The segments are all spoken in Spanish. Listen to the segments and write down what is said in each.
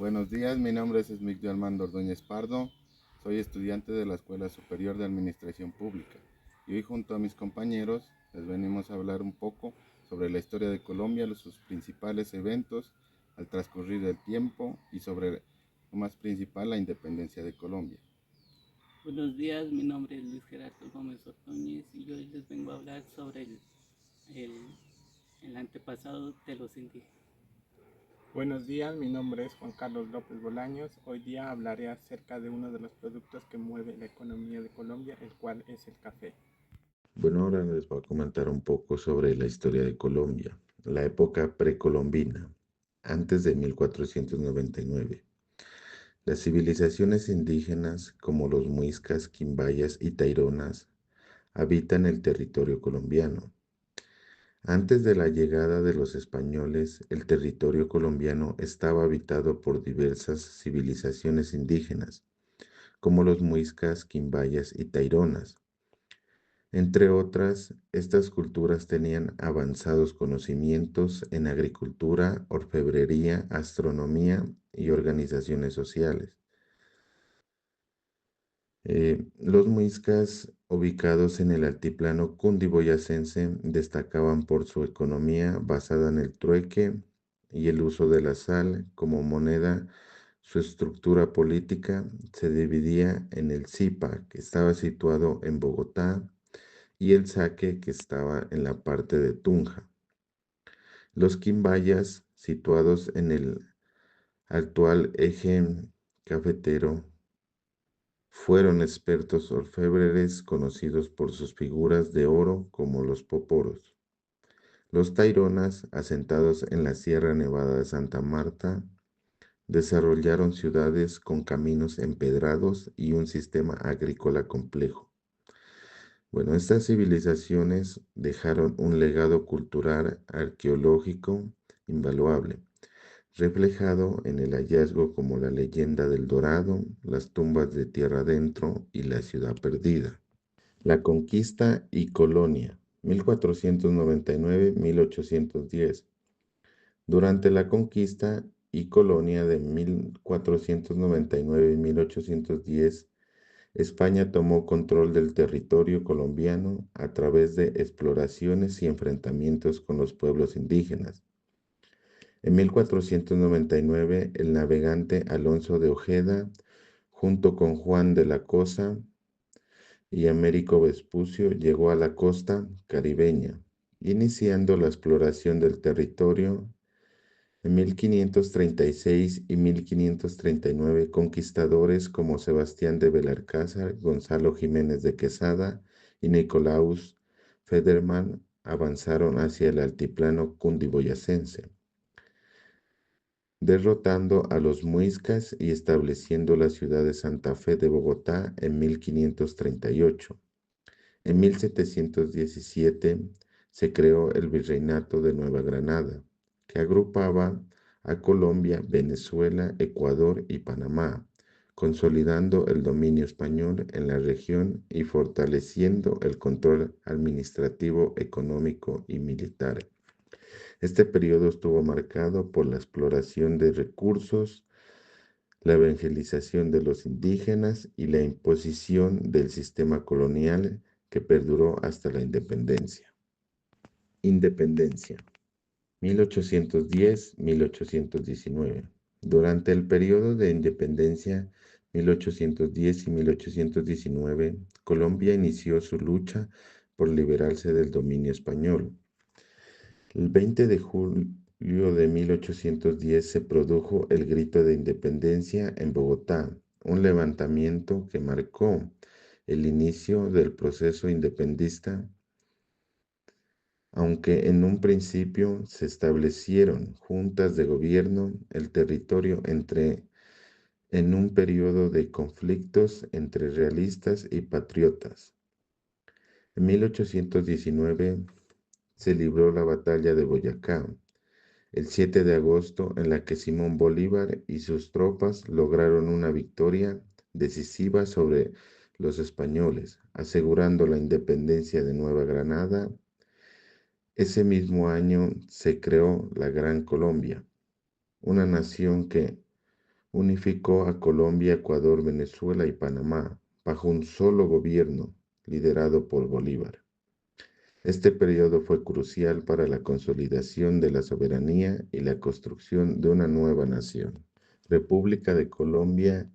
Buenos días, mi nombre es Esmicdio Armando Ordóñez Pardo, soy estudiante de la Escuela Superior de Administración Pública y hoy junto a mis compañeros les venimos a hablar un poco sobre la historia de Colombia, sus principales eventos al transcurrir del tiempo y sobre lo más principal, la independencia de Colombia. Buenos días, mi nombre es Luis Gerardo Gómez Ordóñez y hoy les vengo a hablar sobre el, el antepasado de los indígenas. Buenos días, mi nombre es Juan Carlos López Bolaños. Hoy día hablaré acerca de uno de los productos que mueve la economía de Colombia, el cual es el café. Bueno, ahora les voy a comentar un poco sobre la historia de Colombia, la época precolombina, antes de 1499. Las civilizaciones indígenas, como los muiscas, quimbayas y taironas, habitan el territorio colombiano. Antes de la llegada de los españoles, el territorio colombiano estaba habitado por diversas civilizaciones indígenas, como los muiscas, quimbayas y taironas. Entre otras, estas culturas tenían avanzados conocimientos en agricultura, orfebrería, astronomía y organizaciones sociales. Los muiscas, ubicados en el altiplano cundiboyacense, destacaban por su economía basada en el trueque y el uso de la sal como moneda. Su estructura política se dividía en el Zipa, que estaba situado en Bogotá, y el Saque, que estaba en la parte de Tunja. Los quimbayas, situados en el actual eje cafetero, fueron expertos orfebres conocidos por sus figuras de oro como los poporos. Los taironas, asentados en la Sierra Nevada de Santa Marta, desarrollaron ciudades con caminos empedrados y un sistema agrícola complejo. Bueno, estas civilizaciones dejaron un legado cultural arqueológico invaluable, reflejado en el hallazgo como la leyenda del Dorado, las tumbas de tierra adentro y la ciudad perdida. La conquista y colonia, 1499-1810. Durante la conquista y colonia de 1499-1810, España tomó control del territorio colombiano a través de exploraciones y enfrentamientos con los pueblos indígenas. En 1499, el navegante Alonso de Ojeda, junto con Juan de la Cosa y Américo Vespucio, llegó a la costa caribeña, iniciando la exploración del territorio. En 1536 y 1539, conquistadores como Sebastián de Belalcázar, Gonzalo Jiménez de Quesada y Nicolaus Federman avanzaron hacia el altiplano cundiboyacense, derrotando a los muiscas y estableciendo la ciudad de Santa Fe de Bogotá en 1538. En 1717 se creó el Virreinato de Nueva Granada, que agrupaba a Colombia, Venezuela, Ecuador y Panamá, consolidando el dominio español en la región y fortaleciendo el control administrativo, económico y militar. Este periodo estuvo marcado por la exploración de recursos, la evangelización de los indígenas y la imposición del sistema colonial que perduró hasta la independencia. Independencia, 1810-1819. Durante el periodo de independencia 1810 y 1819, Colombia inició su lucha por liberarse del dominio español. El 20 de julio de 1810 se produjo el Grito de Independencia en Bogotá, un levantamiento que marcó el inicio del proceso independentista, aunque en un principio se establecieron juntas de gobierno. El territorio en un periodo de conflictos entre realistas y patriotas. En 1819 se libró la batalla de Boyacá, el 7 de agosto, en la que Simón Bolívar y sus tropas lograron una victoria decisiva sobre los españoles, asegurando la independencia de Nueva Granada. Ese mismo año se creó la Gran Colombia, una nación que unificó a Colombia, Ecuador, Venezuela y Panamá bajo un solo gobierno liderado por Bolívar. Este periodo fue crucial para la consolidación de la soberanía y la construcción de una nueva nación. República de Colombia,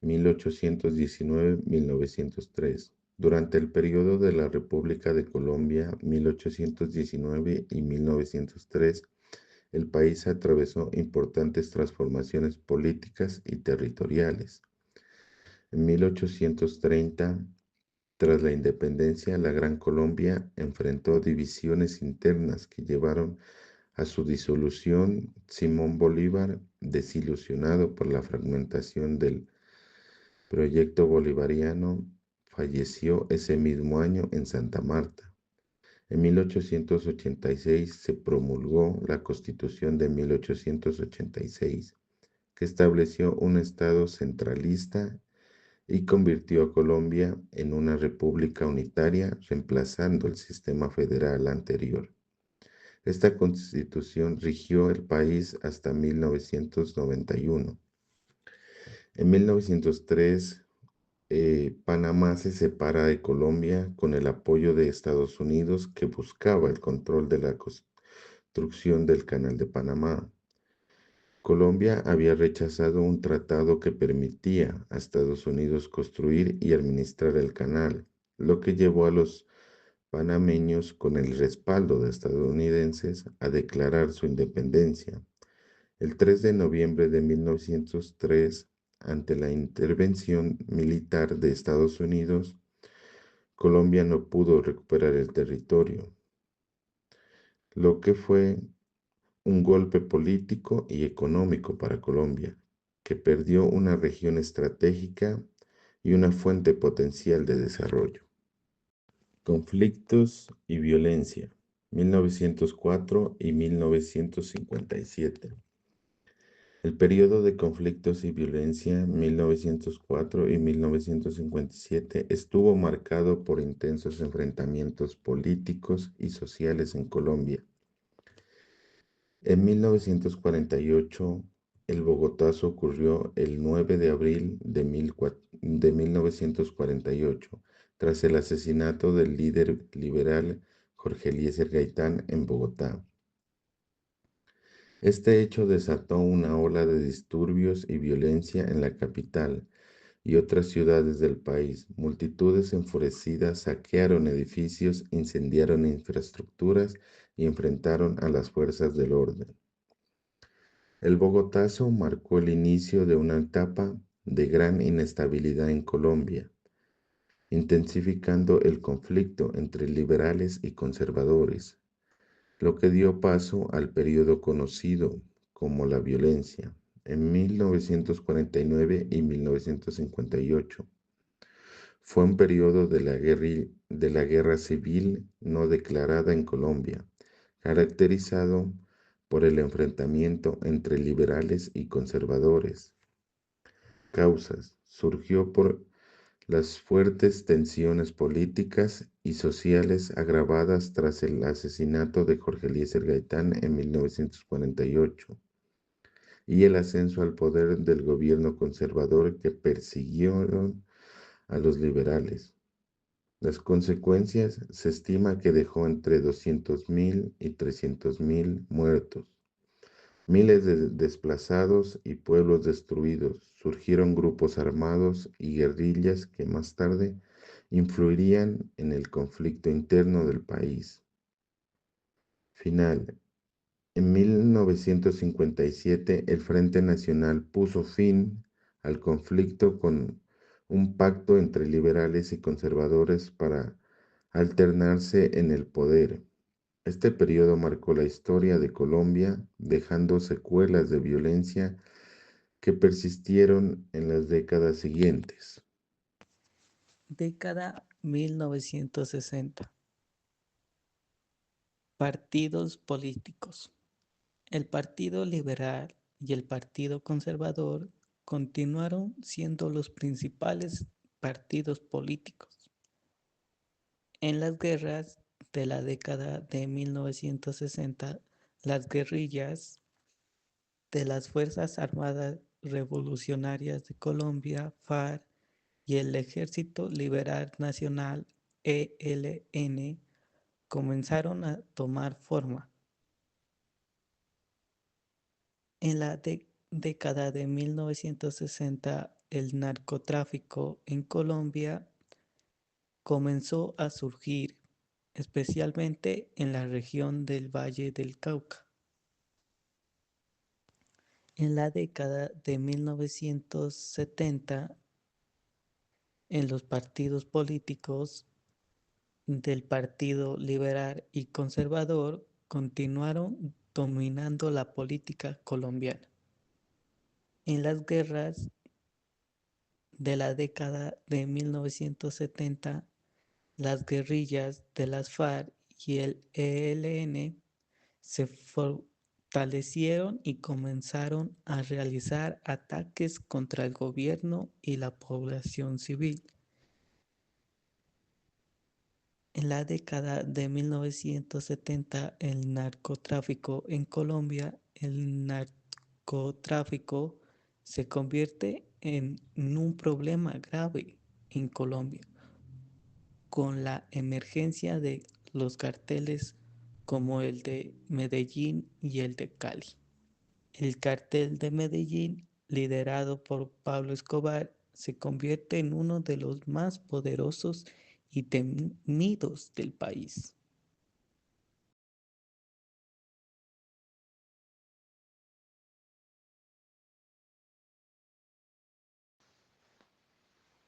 1819-1903. Durante el periodo de la República de Colombia, 1819 y 1903, el país atravesó importantes transformaciones políticas y territoriales. En 1830, tras la independencia, la Gran Colombia enfrentó divisiones internas que llevaron a su disolución. Simón Bolívar, desilusionado por la fragmentación del proyecto bolivariano, falleció ese mismo año en Santa Marta. En 1886 se promulgó la Constitución de 1886, que estableció un Estado centralista y convirtió a Colombia en una república unitaria, reemplazando el sistema federal anterior. Esta constitución rigió el país hasta 1991. En 1903, Panamá se separa de Colombia con el apoyo de Estados Unidos, que buscaba el control de la construcción del Canal de Panamá. Colombia había rechazado un tratado que permitía a Estados Unidos construir y administrar el canal, lo que llevó a los panameños, con el respaldo de estadounidenses, a declarar su independencia. El 3 de noviembre de 1903, ante la intervención militar de Estados Unidos, Colombia no pudo recuperar el territorio, lo que fue un golpe político y económico para Colombia, que perdió una región estratégica y una fuente potencial de desarrollo. Conflictos y violencia, 1904 y 1957. El periodo de conflictos y violencia, 1904 y 1957, estuvo marcado por intensos enfrentamientos políticos y sociales en Colombia. En 1948, el Bogotazo ocurrió el 9 de abril de 1948, tras el asesinato del líder liberal Jorge Eliezer Gaitán en Bogotá. Este hecho desató una ola de disturbios y violencia en la capital y otras ciudades del país. Multitudes enfurecidas saquearon edificios, incendiaron infraestructuras y enfrentaron a las fuerzas del orden. El Bogotazo marcó el inicio de una etapa de gran inestabilidad en Colombia, intensificando el conflicto entre liberales y conservadores, lo que dio paso al periodo conocido como la violencia. En 1949 y 1958 fue un periodo de la guerra civil no declarada en Colombia, caracterizado por el enfrentamiento entre liberales y conservadores. Causas: surgió por las fuertes tensiones políticas y sociales agravadas tras el asesinato de Jorge Eliezer Gaitán en 1948 y el ascenso al poder del gobierno conservador que persiguieron a los liberales. Las consecuencias: se estima que dejó entre 200.000 y 300.000 muertos, miles de desplazados y pueblos destruidos. Surgieron grupos armados y guerrillas que más tarde influirían en el conflicto interno del país. Final: en 1957, el Frente Nacional puso fin al conflicto con un pacto entre liberales y conservadores para alternarse en el poder. Este periodo marcó la historia de Colombia, dejando secuelas de violencia que persistieron en las décadas siguientes. Década 1960. Partidos políticos. El Partido Liberal y el Partido Conservador continuaron siendo los principales partidos políticos. En las guerras de la década de 1960, las guerrillas de las Fuerzas Armadas Revolucionarias de Colombia, FARC, y el Ejército Liberal Nacional, ELN, comenzaron a tomar forma. En la década de 1960, el narcotráfico en Colombia comenzó a surgir, especialmente en la región del Valle del Cauca. En la década de 1970, en los partidos políticos del Partido Liberal y Conservador continuaron dominando la política colombiana. En las guerras de la década de 1970, las guerrillas de las FARC y el ELN se fortalecieron y comenzaron a realizar ataques contra el gobierno y la población civil. En la década de 1970, el narcotráfico en Colombia, el narcotráfico se convierte en un problema grave en Colombia, con la emergencia de los carteles como el de Medellín y el de Cali. El cartel de Medellín, liderado por Pablo Escobar, se convierte en uno de los más poderosos y temidos del país.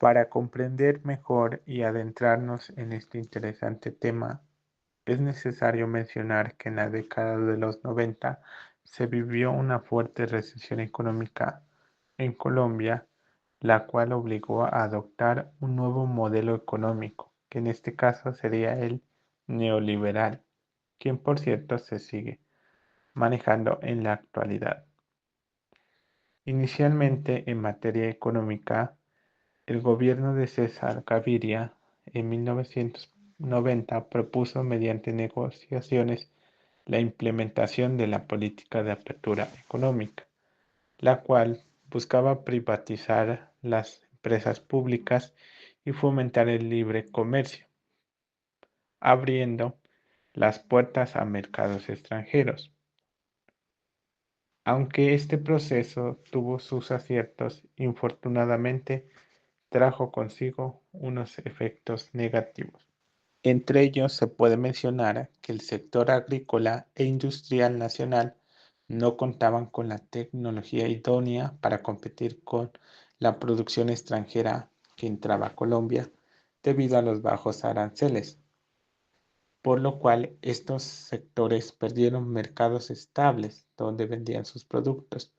Para comprender mejor y adentrarnos en este interesante tema, es necesario mencionar que en la década de los 90 se vivió una fuerte recesión económica en Colombia, la cual obligó a adoptar un nuevo modelo económico, que en este caso sería el neoliberal, quien por cierto se sigue manejando en la actualidad. Inicialmente en materia económica, el gobierno de César Gaviria en 1990 propuso mediante negociaciones la implementación de la política de apertura económica, la cual buscaba privatizar las empresas públicas y fomentar el libre comercio, abriendo las puertas a mercados extranjeros. Aunque este proceso tuvo sus aciertos, infortunadamente trajo consigo unos efectos negativos. Entre ellos se puede mencionar que el sector agrícola e industrial nacional no contaban con la tecnología idónea para competir con la producción extranjera que entraba a Colombia debido a los bajos aranceles, por lo cual estos sectores perdieron mercados estables donde vendían sus productos.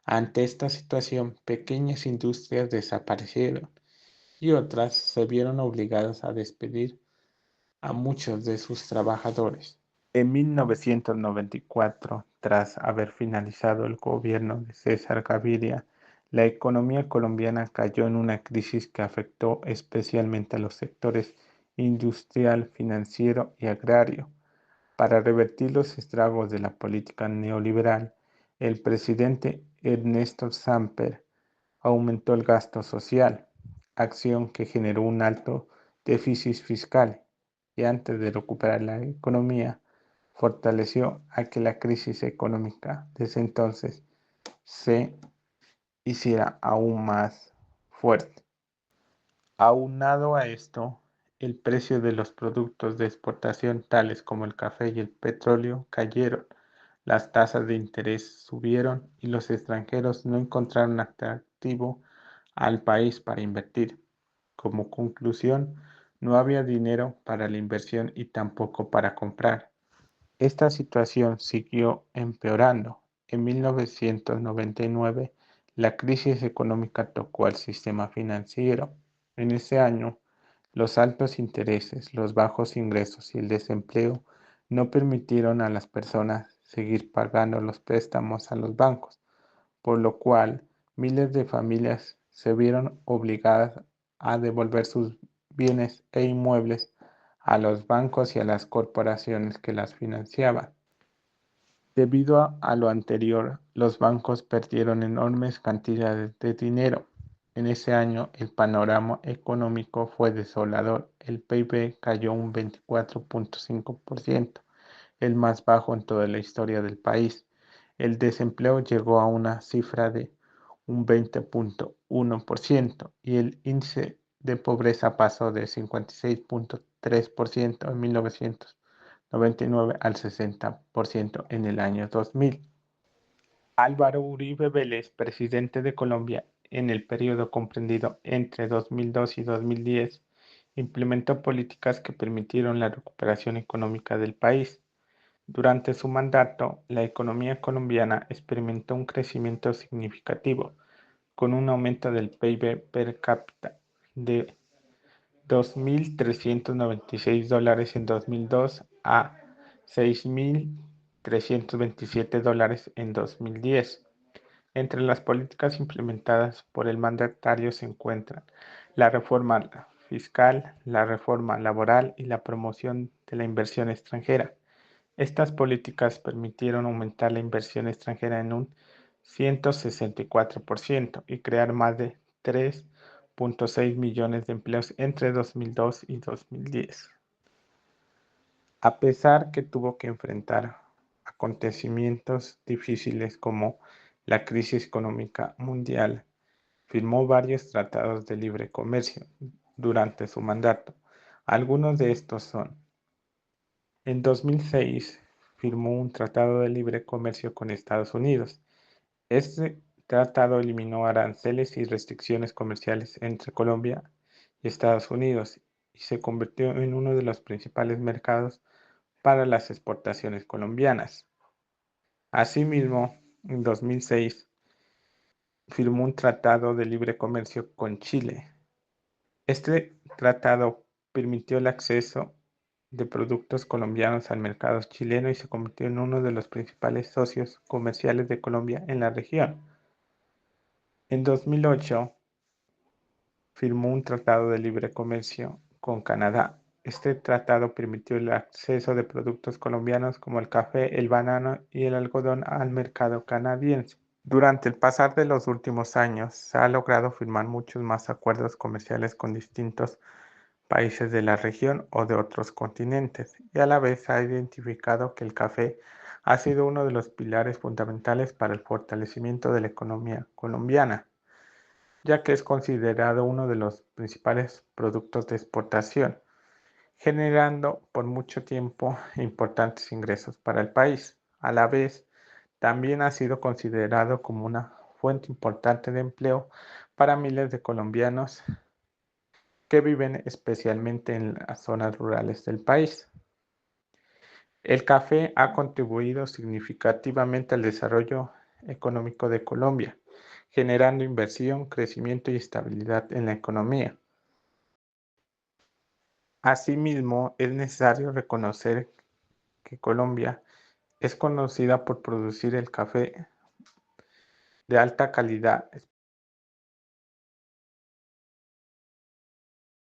Ante esta situación, pequeñas industrias desaparecieron y otras se vieron obligadas a despedir a muchos de sus trabajadores. En 1994, tras haber finalizado el gobierno de César Gaviria, la economía colombiana cayó en una crisis que afectó especialmente a los sectores industrial, financiero y agrario. Para revertir los estragos de la política neoliberal, el presidente Ernesto Samper aumentó el gasto social, acción que generó un alto déficit fiscal y antes de recuperar la economía, fortaleció a que la crisis económica desde entonces se hiciera aún más fuerte. Aunado a esto, el precio de los productos de exportación tales como el café y el petróleo cayeron, las tasas de interés subieron y los extranjeros no encontraron atractivo al país para invertir. Como conclusión, no había dinero para la inversión y tampoco para comprar. Esta situación siguió empeorando. En 1999, la crisis económica tocó al sistema financiero. En ese año, los altos intereses, los bajos ingresos y el desempleo no permitieron a las personas seguir pagando los préstamos a los bancos, por lo cual miles de familias se vieron obligadas a devolver sus bienes e inmuebles a los bancos y a las corporaciones que las financiaban. Debido a lo anterior, los bancos perdieron enormes cantidades de dinero. En ese año, el panorama económico fue desolador. El PIB cayó un 24.5%, el más bajo en toda la historia del país. El desempleo llegó a una cifra de un 20.1% y el índice de pobreza pasó de 56.3% en 1999 al 60% en el año 2000. Álvaro Uribe Vélez, presidente de Colombia en el periodo comprendido entre 2002 y 2010, implementó políticas que permitieron la recuperación económica del país. Durante su mandato, la economía colombiana experimentó un crecimiento significativo, con un aumento del PIB per cápita de $2.396 en 2002 a $6.327 en 2010. Entre las políticas implementadas por el mandatario se encuentran la reforma fiscal, la reforma laboral y la promoción de la inversión extranjera. Estas políticas permitieron aumentar la inversión extranjera en un 164% y crear más de 3.6 millones de empleos entre 2002 y 2010. A pesar que tuvo que enfrentar acontecimientos difíciles como la crisis económica mundial, firmó varios tratados de libre comercio durante su mandato. Algunos de estos son: en 2006 firmó un tratado de libre comercio con Estados Unidos. Este tratado eliminó aranceles y restricciones comerciales entre Colombia y Estados Unidos y se convirtió en uno de los principales mercados para las exportaciones colombianas. Asimismo, en 2006 firmó un tratado de libre comercio con Chile. Este tratado permitió el acceso de productos colombianos al mercado chileno y se convirtió en uno de los principales socios comerciales de Colombia en la región. En 2008 firmó un tratado de libre comercio con Canadá. Este tratado permitió el acceso de productos colombianos como el café, el banano y el algodón al mercado canadiense. Durante el pasar de los últimos años, se ha logrado firmar muchos más acuerdos comerciales con distintos países de la región o de otros continentes, y a la vez se ha identificado que el café ha sido uno de los pilares fundamentales para el fortalecimiento de la economía colombiana, ya que es considerado uno de los principales productos de exportación, generando por mucho tiempo importantes ingresos para el país. A la vez, también ha sido considerado como una fuente importante de empleo para miles de colombianos que viven especialmente en las zonas rurales del país. El café ha contribuido significativamente al desarrollo económico de Colombia, generando inversión, crecimiento y estabilidad en la economía. Asimismo, es necesario reconocer que Colombia es conocida por producir el café de alta calidad,